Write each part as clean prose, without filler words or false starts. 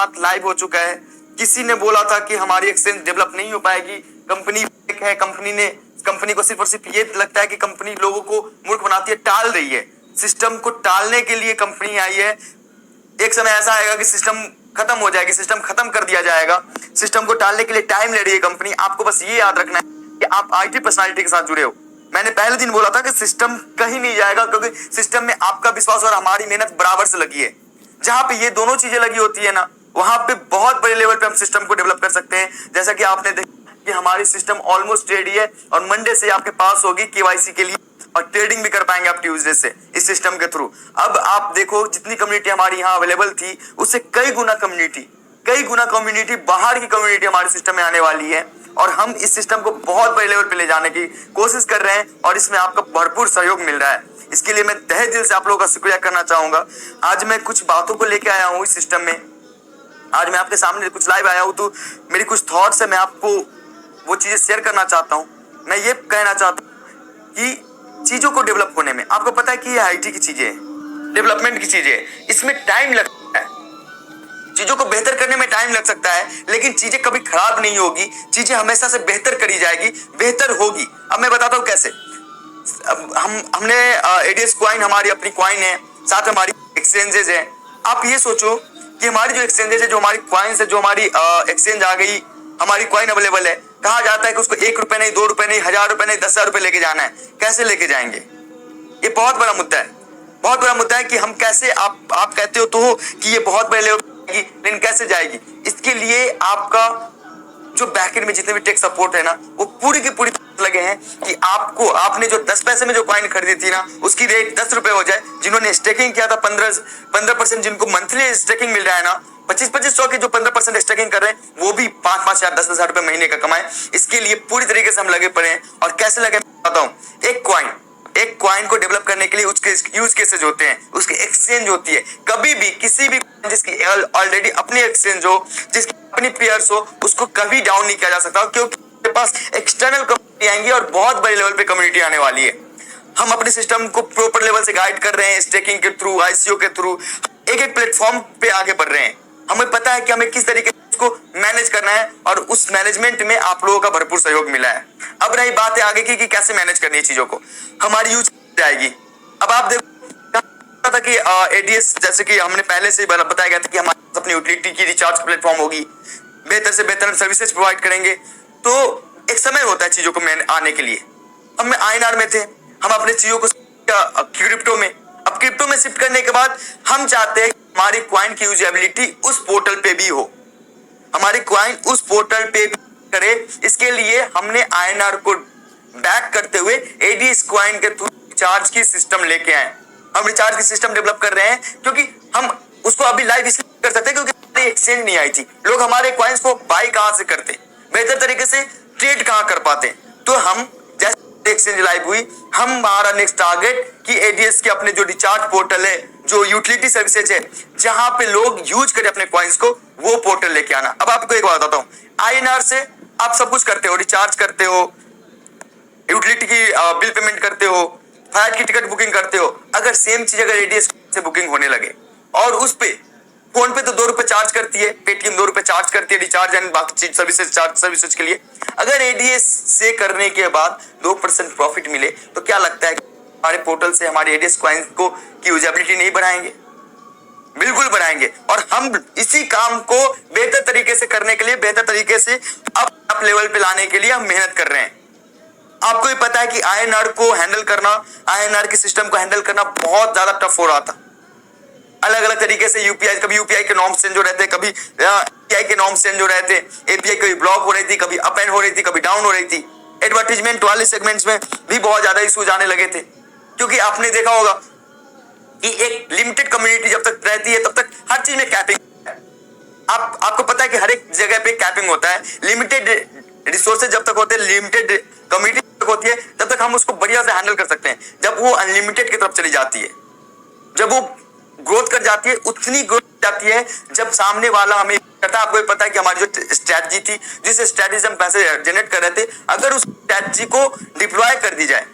साथ लाइव हो चुका है। किसी ने बोला था कि हमारी एक्सचेंज डेवलप नहीं हो पाएगी, कंपनी है, कंपनी को सिर्फ और सिर्फ ये लगता है कि कंपनी लोगों को मूर्ख बनाती है, टाल रही है। सिस्टम को टालने के लिए कंपनी आई है। एक समय ऐसा आएगा कि सिस्टम खत्म हो जाएगी, सिस्टम खत्म कर दिया जाएगा। सिस्टम को टालने के लिए टाइम ले रही है कंपनी। आपको बस ये याद रखना है कि आप आईटी पर्सनालिटी के साथ जुड़े हो। मैंने पहले दिन बोला था कि सिस्टम कहीं नहीं जाएगा, क्योंकि सिस्टम में आपका विश्वास और हमारी मेहनत बराबर से लगी है। जहां पे ये दोनों चीजें लगी होती है ना, वहां पे बहुत बड़े लेवल पे हम सिस्टम को डेवलप कर सकते हैं। जैसा कि आपने देखा कि हमारी सिस्टम ऑलमोस्ट रेडी है और मंडे से आपके पास होगी केवाईसी के लिए, और ट्रेडिंग भी कर पाएंगे आप ट्यूसडे से इस सिस्टम के थ्रू। अब आप देखो, जितनी कम्युनिटी हमारी यहाँ अवेलेबल थी उससे कई गुना कम्युनिटी बाहर की कम्युनिटी हमारे सिस्टम में आने वाली है, और हम इस सिस्टम को बहुत बड़े लेवल पे ले जाने की कोशिश कर रहे हैं, और इसमें आपका भरपूर सहयोग मिल रहा है। इसके लिए मैं तहे दिल से आप लोगों का शुक्रिया करना चाहूंगा। आज मैं कुछ बातों को लेके आया हूँ इस सिस्टम में। आज मैं आपके सामने कुछ लाइव आया हूँ, तो मेरी कुछ थॉट्स है, मैं आपको वो चीजें शेयर करना चाहता हूँ। मैं ये कहना चाहता हूँ कि चीजों को डेवलप होने में, आपको पता है कि ये आईटी की चीजें हैं, डेवलपमेंट की चीजें हैं, इसमें टाइम लगता है। चीजों को बेहतर करने में टाइम लग सकता है, लेकिन चीजें कभी खराब नहीं होगी। चीजें हमेशा से बेहतर करी जाएगी, बेहतर होगी। अब मैं बताता हूँ कैसे। अब हमने एडीएस कॉइन, हमारी अपनी कॉइन है, साथ में हमारी एक्सचेंजेस है। आप ये सोचो कि हमारी जो एक्सचेंजेस है, जो हमारी कॉइन्स है, जो हमारी एक्सचेंज आ गई, हमारी कॉइन अवेलेबल है, कहा जाता है कि उसको 1 रुपए नहीं, 2 रुपए नहीं, 1000 रुपए नहीं, 10,000 रुपए लेके जाना है। कैसे लेके जाएंगे? ये बहुत बड़ा मुद्दा है, बहुत बड़ा मुद्दा है कि हम कैसे, आप कहते हो तो कि ये बहुत बड़े लेवल पर जाएगी, लेकिन कैसे जाएगी? इसके लिए आपका जो बैकएंड में जितने भी टेक सपोर्ट है ना, वो पूरी की पूरी लगे हैं कि आपने जो 10 पैसे में जो कॉइन खरीदी थी ना, उसकी रेट 10 रुपए हो जाए। जिन्होंने स्टेकिंग किया था 15%, जिनको मंथली स्टेकिंग मिल रहा है ना, 25-25 के जो 15% स्टेकिंग कर रहे हैं, वो भी 5,000, 10,000 रुपए महीने का कमाए। इसके लिए पूरी तरीके से हम लगे पड़े हैं। और कैसे लगे बताता हूँ। एक कॉइन को डेवलप करने के लिए उसके यूज केसेस होते हैं, उसकी एक्सचेंज होती है। कभी भी किसी भी जिसकी ऑलरेडी अपनी एक्सचेंज हो, जिसकी अपनी पेयर्स हो, उसको कभी डाउन नहीं किया जा सकता, क्योंकि के पास एक्सटर्नल कम्युनिटी आएंगी और बहुत बड़े लेवल पे कम्युनिटी आने वाली है। हम अपने सिस्टम को प्रॉपर लेवल से गाइड कर रहे हैं, स्टेकिंग के थ्रू, आईसीओ के थ्रू, एक प्लेटफॉर्म पे आगे बढ़ रहे हैं। हमें पता है कि हमें किस तरीके से उसको मैनेज करना है, और उस मैनेजमेंट में आप लोगों का भरपूर सहयोग मिला है। अब रही बात है आगे की कि कैसे मैनेज करनी है चीजों को, हमारी यूज जाएगी। अब आप देखो था कि एडीएस, जैसे कि हमने पहले से बताया गया था कि हमारे अपनी यूटिलिटी की रिचार्ज प्लेटफॉर्म होगी, बेहतर से बेहतर सर्विसेज प्रोवाइड करेंगे। तो एक समय होता है चीजों को आने के लिए। हम आईएनआर में थे, हम अपने चीजों को क्रिप्टो में, अब क्रिप्टो में शिफ्ट करने के बाद हम चाहते हैं हमारी कॉइन की यूजेबिलिटी उस पोर्टल पे भी हो, हमारी कॉइन उस पोर्टल पे भी करे। इसके लिए हमने आईएनआर को बैक करते हुए एडीएस कॉइन के थ्रू रिचार्ज की सिस्टम लेके आए। हम रिचार्ज की सिस्टम डेवलप कर रहे हैं, क्योंकि हम उसको अभी लाइव इसलिए कर सकते हैं क्योंकि हमारी एक्सचेंज नहीं आई थी। लोग हमारे कॉइन्स को बाई कहां से करते, बेहतर तरीके से ट्रेड कहां कर पाते। तो हम जैसे एक्सचेंज लाइव हुई, हमारा नेक्स्ट टारगेट कि एडीएस के अपने जो रिचार्ज पोर्टल है, जो यूटिलिटी सर्विसेज है, जहां पे लोग यूज करें अपने कॉइन्स को, वो पोर्टल लेके आना। अब आपको एक बात बताता हूं, आईएनआर से आप सब कुछ करते हो, रिचार्ज करते हो, यूटिलिटी की बिल पेमेंट करते हो, फ्लाइट की टिकट बुकिंग करते हो। अगर सेम चीज अगर एडीएस से बुकिंग होने लगे, और उस पे फोन पे तो 2 रुपए चार्ज करती है, पेटीएम 2 रुपए चार्ज करती है रिचार्ज एंड बाकी सर्विसेज के लिए। अगर एडीएस से करने के बाद 2% प्रॉफिट मिले, तो क्या लगता है हमारे पोर्टल से हमारे एडीएस कॉइन को की यूजेबिलिटी नहीं बढ़ाएंगे? बिल्कुल बढ़ाएंगे। और हम इसी काम को बेहतर तरीके से करने के लिए, बेहतर तरीके से अप लेवल पे लाने के लिए हम मेहनत कर रहे हैं। आपको भी पता है कि आईएनआर को हैंडल करना, आईएनआर के सिस्टम को हैंडल करना बहुत ज्यादा टफ हो रहा था। अलग अलग तरीके से यूपीआई, कभी यूपीआई के नॉर्म्स चेंज हो रहे थे, कभी एपीआई के नॉर्म्स चेंज हो रहे थे, एपीआई कभी ब्लॉक हो रही थी, कभी अप एंड हो रही थी, कभी डाउन हो रही थी। एडवर्टीजमेंट वाले सेगमेंट्स में भी बहुत ज्यादा इश्यूज आने लगे थे, क्योंकि आपने देखा होगा कि एक लिमिटेड कम्युनिटी जब तक रहती है, तब तक हर चीज में कैपिंग है। आपको पता है कि हर एक जगह पे कैपिंग होता है। लिमिटेड रिसोर्सेज जब तक होते हैं, लिमिटेड कम्युनिटी होती है, तब तक हम उसको बढ़िया से हैंडल कर सकते हैं। जब वो अनलिमिटेड की तरफ चली जाती है, जब वो ग्रोथ कर जाती है, उतनी ग्रोथ जाती है जब सामने वाला हमें करता है। आपको पता है कि हमारी जो स्ट्रैटेजी थी, जिस स्ट्रैटेजी से हम पैसे जनरेट कर रहे थे, अगर उस स्ट्रैटेजी को डिप्लॉय कर दी जाए,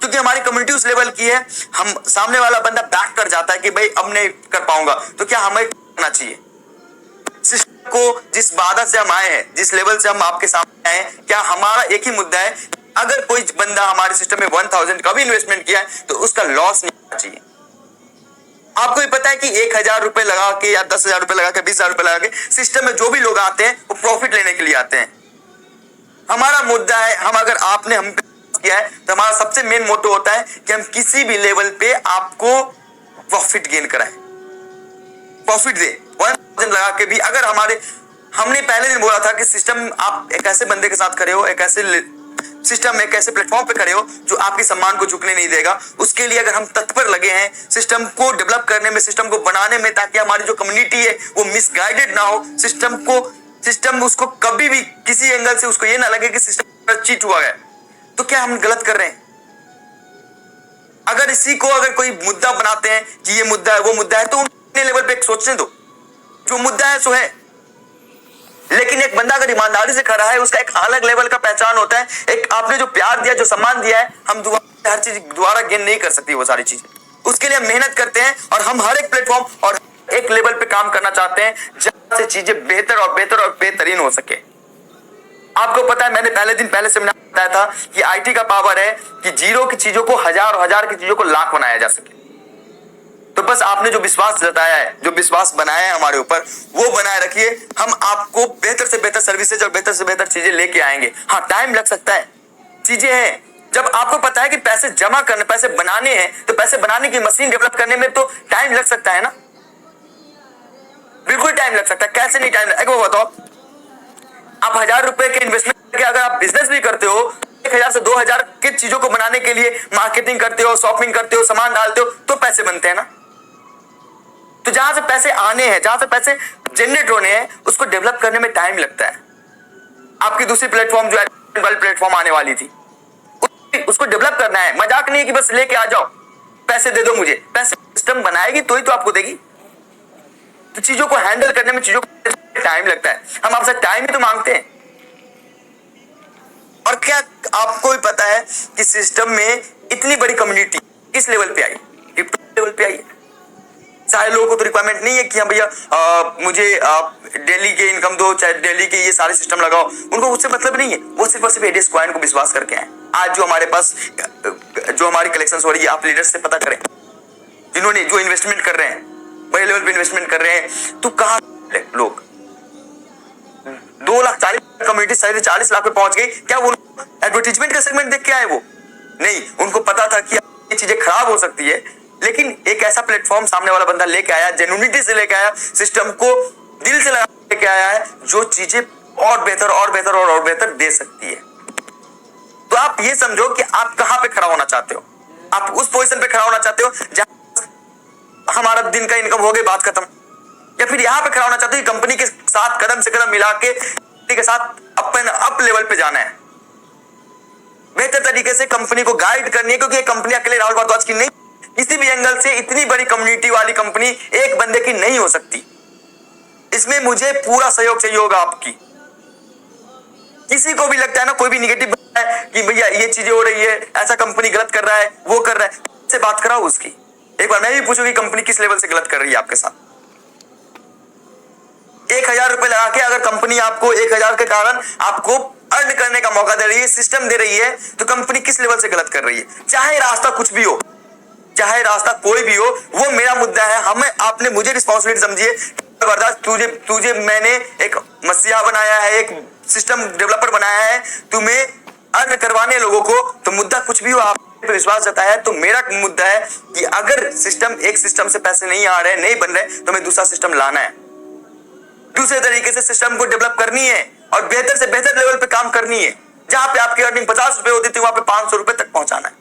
क्योंकि हमारी कम्युनिटी उस लेवल की है, हम सामने वाला बंदा बैक कर जाता है कि भाई अब नहीं कर पाऊंगा, तो क्या हमें करना चाहिए? को जिस बाधा से हम आए हैं, जिस लेवल से हम आपके सामने आए हैं, क्या हमारा एक ही मुद्दा है, अगर कोई बंदा हमारे सिस्टम में 1000 का भी इन्वेस्टमेंट किया है तो उसका लॉस नहीं होना चाहिए। आपको भी पता है कि 1000 रुपए लगा के या 10,000 रुपए लगा के 20,000 रुपए लगा के सिस्टम में जो भी लोग आते हैं वो प्रॉफिट लेने के लिए आते हैं। हमारा मुद्दा है, हम अगर आपने हम किया है तो हमारा सबसे मेन मोटो होता है कि हम किसी भी लेवल पे आपको प्रॉफिट गेन कराएं, प्रॉफिट दे 1000 लगा के भी। अगर हमने पहले दिन बोला था कि सिस्टम, आप एक ऐसे बंदे के साथ खड़े हो, एक ऐसे सिस्टम में, एक ऐसे प्लेटफॉर्म पे खड़े हो जो आपके सम्मान को झुकने नहीं देगा। उसके लिए अगर हम तत्पर लगे हैं सिस्टम को डेवलप करने में, सिस्टम को बनाने में, ताकि हमारी जो कम्युनिटी है वो मिसगाइडेड ना हो, सिस्टम उसको कभी भी किसी एंगल से उसको ये ना लगे कि सिस्टम चीट हुआ है, तो क्या हम गलत कर रहे हैं? अगर इसी को अगर कोई मुद्दा बनाते हैं कि ये मुद्दा है वो मुद्दा है, तो उनके लेवल पे सोचने दो, जो मुद्दा है सो है। लेकिन एक बंदा अगर ईमानदारी से खड़ा है, उसका एक अलग लेवल का पहचान होता है। एक आपने जो प्यार दिया, जो सम्मान दिया है, हम दोबारा हर चीज दोबारा गेन नहीं कर सकती वो सारी चीजें। उसके लिए हम मेहनत करते हैं और हम हर एक प्लेटफॉर्म और एक लेवल पे काम करना चाहते हैं जहां से चीजें बेहतर और बेहतर और बेहतरीन हो सके। आपको पता है, मैंने पहले सेमिनार में बताया था कि आईटी का पावर है कि जीरो की चीजों को हजार और हजार की चीजों को लाख बनाया जा सके। तो बस आपने जो विश्वास जताया है, जो विश्वास बनाया है हमारे ऊपर, वो बनाए रखिए। हम आपको बेहतर से बेहतर सर्विसेज और बेहतर से बेहतर चीजें लेके आएंगे। हाँ, टाइम लग सकता है, चीजें हैं। जब आपको पता है कि पैसे जमा करने, पैसे बनाने हैं, तो पैसे बनाने की मशीन डेवलप करने में तो टाइम लग सकता है ना, बिल्कुल टाइम लग सकता है। कैसे नहीं टाइम लगेगा वो बताओ। आप 1000 रुपए के इन्वेस्टमेंट करके अगर आप बिजनेस भी करते हो, 1000 से 2000 की चीजों को बनाने के लिए मार्केटिंग करते हो, शॉपिंग करते हो, सामान डालते हो, तो पैसे बनते हैं ना। तो जहां से पैसे आने हैं, जहां से पैसे जनरेट होने हैं, उसको डेवलप करने में टाइम लगता है। आपकी दूसरी प्लेटफॉर्म जो है प्लेटफॉर्म आने वाली थी, उसको डेवलप करना है। मजाक नहीं है कि बस लेके आ जाओ, पैसे दे दो मुझे। पैसे सिस्टम बनाएगी तो ही तो आपको देगी। तो चीजों को हैंडल करने में चीजों को टाइम लगता है। हम आपसे टाइम ही तो मांगते हैं। और क्या आपको भी पता है कि सिस्टम में इतनी बड़ी कम्युनिटी किस लेवल पे आई? क्रिप्टो लेवल पे आई है। सारे लोगों को तो रिक्वायरमेंट नहीं है कि हाँ भैया मुझे डेली के इनकम दो, चाहे डेली के ये सारे सिस्टम लगाओ। उनको उससे मतलब नहीं है। वो सिर्फ और सिर्फ एडीएस कॉइन को विश्वास करके आए। आज जो हमारे पास जो हमारी कलेक्शन हो रही है, आप लीडर्स से पता करें, जिन्होंने जो इन्वेस्टमेंट कर रहे हैं, बड़े लेवल पे इन्वेस्टमेंट कर रहे हैं, तो कहाँ लोग 2,40,000 कम्युनिटी 40 लाख पे पहुंच गई। क्या वो एडवर्टीजमेंट का सेगमेंट देख के आए? वो नहीं, उनको पता था कि ये चीजें खराब हो सकती है, लेकिन एक ऐसा प्लेटफॉर्म सामने वाला बंदा लेके आया, जेन्युइनिटी से लेके आया, सिस्टम को दिल से लगा लेके आया है, जो चीजें और बेहतर और बेहतर और बेहतर दे सकती है। तो आप ये समझो कि आप कहां पे खड़ा होना चाहते हो। आप उस पोजीशन पे खड़ा होना चाहते हो जहां हमारा दिन का इनकम हो गई, बात खत्म, या फिर यहां पे खड़ा होना चाहते हो कि कंपनी के साथ कदम से कदम मिला के साथ अपन अप लेवल पे जाना है, बेहतर तरीके से कंपनी को गाइड करनी है। क्योंकि ये कंपनी अकेले राहुल भारद्वाज की नहीं, किसी भी एंगल से इतनी बड़ी कम्युनिटी वाली कंपनी एक बंदे की नहीं हो सकती। इसमें मुझे पूरा सहयोग चाहिए होगा आपकी। किसी को भी लगता है ना, कोई भी निगेटिव है कि भैया ये चीजें हो रही है, ऐसा कंपनी गलत कर रहा है, वो कर रहा है, से बात कराओ उसकी। एक बार मैं भी पूछूं कि कंपनी किस लेवल से गलत कर रही है आपके साथ। 1000 रुपए लगा के अगर कंपनी आपको 1000 के कारण आपको अर्न करने का मौका दे रही है, सिस्टम दे रही है, तो कंपनी किस लेवल से गलत कर रही है? चाहे रास्ता कुछ भी हो, चाहे रास्ता कोई भी हो, वो मेरा मुद्दा है। हमें आपने मुझे रिस्पॉन्सिबिलिटी समझिए, तुझे मैंने एक मसीहा बनाया है, एक सिस्टम डेवलपर बनाया है, तुम्हें अर्न करवाने लोगों को। तो मुद्दा कुछ भी हो, आप पे विश्वास जताया है, तो मेरा मुद्दा है कि अगर एक सिस्टम से पैसे नहीं आ रहे, नहीं बन रहे, तो हमें दूसरा सिस्टम लाना है, दूसरे तरीके से सिस्टम को डेवलप करनी है और बेहतर से बेहतर लेवल पे काम करनी है। जहां पे आपकी अर्निंग 50 रुपए होती थी, वहां पे 500 रुपए तक पहुंचाना है।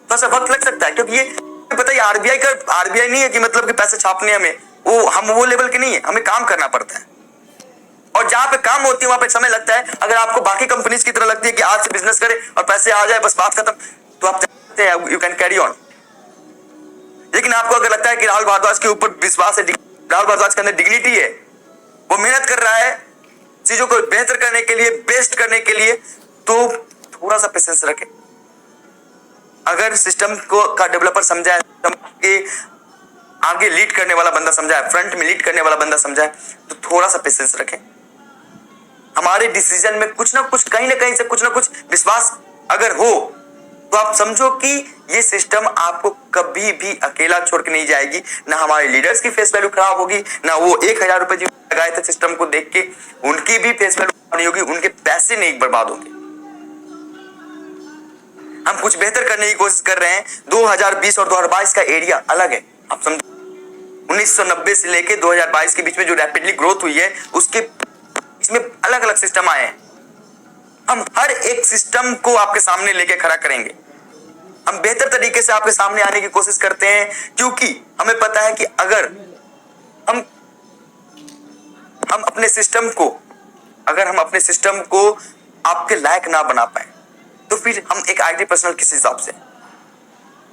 थोड़ा सा वक्त लग सकता है, क्योंकि ये पता है आरबीआई नहीं है कि मतलब कि पैसे छापने हमें, हम वो लेवल के नहीं है, हमें काम करना पड़ता है। और जहां पे काम होती है वहां पे समय लगता है। अगर आपको बाकी कंपनीज की तरह लगती है कि आज से बिजनेस करे और पैसे आ जाए, बस बात खत्म, तो आप चाहते हैं यू कैन कैरी ऑन। लेकिन आपको अगर लगता है कि राहुल भारद्वाज के ऊपर विश्वास है, राहुल भारद्वाज के अंदर डिग्निटी है, वो मेहनत कर रहा है चीजों को बेहतर करने के लिए, बेस्ट करने के लिए, तो थोड़ा सा पेशेंस रखें। अगर सिस्टम को का डेवलपर समझा है, सिस्टम के आगे लीड करने वाला बंदा समझा है, फ्रंट में लीड करने वाला बंदा समझा है, तो थोड़ा सा पेशेंस रखें। हमारे डिसीजन में कुछ ना कुछ, कहीं ना कहीं से कुछ ना कुछ विश्वास अगर हो तो आप समझो कि ये सिस्टम आपको कभी भी अकेला छोड़ के नहीं जाएगी। ना हमारे लीडर्स की फेस वैल्यू खराब होगी, ना वो 1000 रुपए जो लगाए थे सिस्टम को देख के उनकी भी फेस वैल्यू नहीं होगी, उनके पैसे नहीं बर्बाद होंगे। हम कुछ बेहतर करने की कोशिश कर रहे हैं। 2020 और 2022 का एरिया अलग है, आप समझो। 1990 से लेके 2022 के बीच में जो रैपिडली ग्रोथ हुई है उसके इसमें अलग अलग सिस्टम आए हैं। हम हर एक सिस्टम को आपके सामने लेके खड़ा करेंगे। हम बेहतर तरीके से आपके सामने आने की कोशिश करते हैं, क्योंकि हमें पता है कि अगर हम अपने सिस्टम को आपके लायक ना बना पाए तो फिर हम एक आईटी पर्सनल किस हिसाब से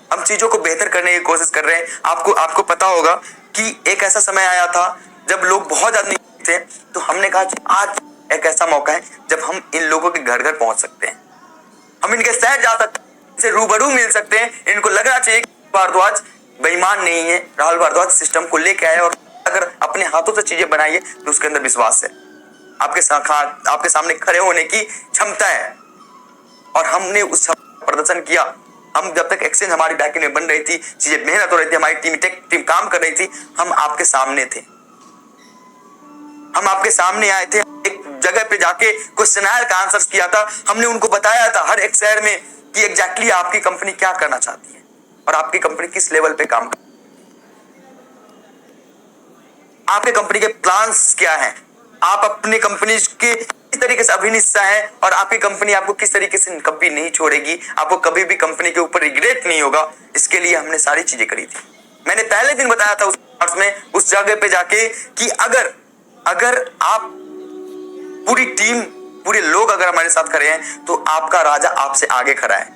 हम चीजों को बेहतर करने की कोशिश कर रहे हैं। आपको पता होगा कि एक ऐसा समय आया था जब लोग बहुत ज्यादा नहीं थे, तो हमने कहा कि आज एक ऐसा मौका है जब हम इन लोगों के घर घर पहुंच सकते हैं, हम इनके शहर जा सकते हैं, इनसे रूबरू मिल सकते हैं। इनको लगना चाहिए कि भारद्वाज बेईमान नहीं है, राहुल भारद्वाज सिस्टम को लेके आए और अगर अपने हाथों से चीजें बनाई है तो उसके अंदर विश्वास है, आपके सामने खड़े होने की क्षमता है। और हमने उस प्रदर्शन किया। हम जब तक एक्सचेंज हमारी बैकएंड में बन रही थी, चीजें मेहनत हो रही थी, हमारी टीम काम कर रही थी, हम आपके सामने थे, हम आपके सामने आए थे। एक जगह पे जाके क्वेश्चनर का आंसर किया था, हमने उनको बताया था हर एक शहर में कि एग्जैक्टली आपकी कंपनी क्या करना चाहती है और आपकी कंपनी किस लेवल पे काम कर, आपके कंपनी के प्लान्स क्या हैं, आप अपने कंपनी के किस तरीके से अभिनिष्ठा है और आपकी कंपनी आपको किस तरीके से कभी नहीं छोड़ेगी, आपको कभी भी कंपनी के ऊपर रिग्रेट नहीं होगा। इसके लिए हमने सारी चीजें करी थी। मैंने पहले दिन बताया था उस जगह पे जाके कि अगर आप पूरी टीम, पूरे लोग अगर हमारे साथ खड़े हैं तो आपका राजा आपसे आगे खड़ा है।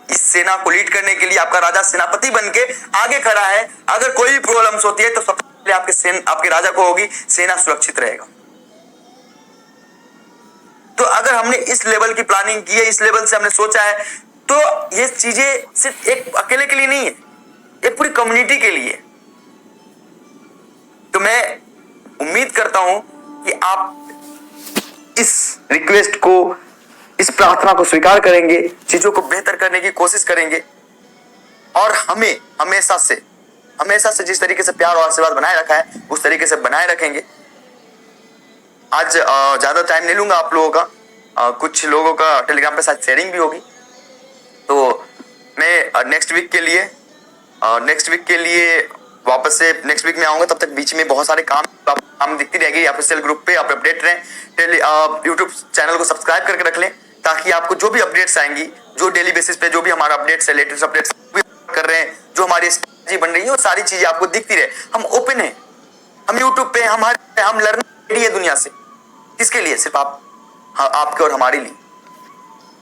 इस सेना को लीड करने के लिए आपका राजा सेनापति बनके आगे खड़ा है। अगर कोई भी प्रॉब्लम्स होती है तो सबसे पहले आपके राजा को होगी, सेना सुरक्षित रहेगा। तो अगर हमने इस लेवल की प्लानिंग की है, इस लेवल से हमने सोचा है, तो ये चीजें सिर्फ एक अकेले के लिए नहीं है, ये पूरी कम्युनिटी के लिए। तो मैं उम्मीद करता हूं कि आप इस रिक्वेस्ट को, इस प्रार्थना को स्वीकार करेंगे, चीजों को बेहतर करने की कोशिश करेंगे और हमें हमेशा से जिस तरीके से प्यार और आशीर्वाद बनाए रखा है उस तरीके से बनाए रखेंगे। आज ज्यादा टाइम नहीं लूंगा आप लोगों का, कुछ लोगों का टेलीग्राम पे साथ शेयरिंग भी होगी। तो मैं नेक्स्ट वीक के लिए वापस से नेक्स्ट वीक में आऊंगा। तब तक बीच में बहुत सारे काम दिखती रहेगी। ऑफिशियल ग्रुप पे आप अपडेट रहें, यूट्यूब चैनल को सब्सक्राइब करके रख लें ताकि आपको जो भी अपडेट्स आएंगी, जो डेली बेसिस पे जो भी हमारा अपडेट्स है, लेटेस्ट अपडेट्स कर रहे हैं, जो हमारी स्ट्रेटजी बन रही है, वो सारी चीजें आपको दिखती रहे। हम ओपन है, हम यूट्यूब पे हम लर्निंग रेडी है दुनिया से। किसके लिए? सिर्फ आपके और हमारे लिए।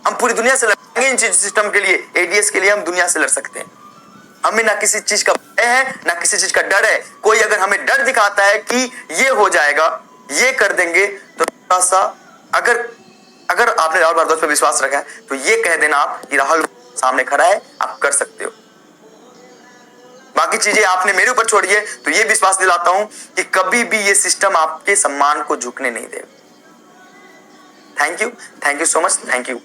हम पूरी दुनिया से लड़ेंगे इन सिस्टम के लिए, एडीएस के लिए हम दुनिया से लड़ सकते हैं। हमें ना किसी चीज का भय है, ना किसी चीज का डर है। कोई अगर हमें डर दिखाता है कि ये हो जाएगा, ये कर देंगे, तो थोड़ा सा अगर आपने राहुल भारद्वाज पर विश्वास रखा है तो ये कह देना आप कि राहुल सामने खड़ा है, आप कर सकते हो। बाकी चीजें आपने मेरे ऊपर छोड़ी है, तो ये विश्वास दिलाता हूं कि कभी भी ये सिस्टम आपके सम्मान को झुकने नहीं देगा। Thank you so much, thank you.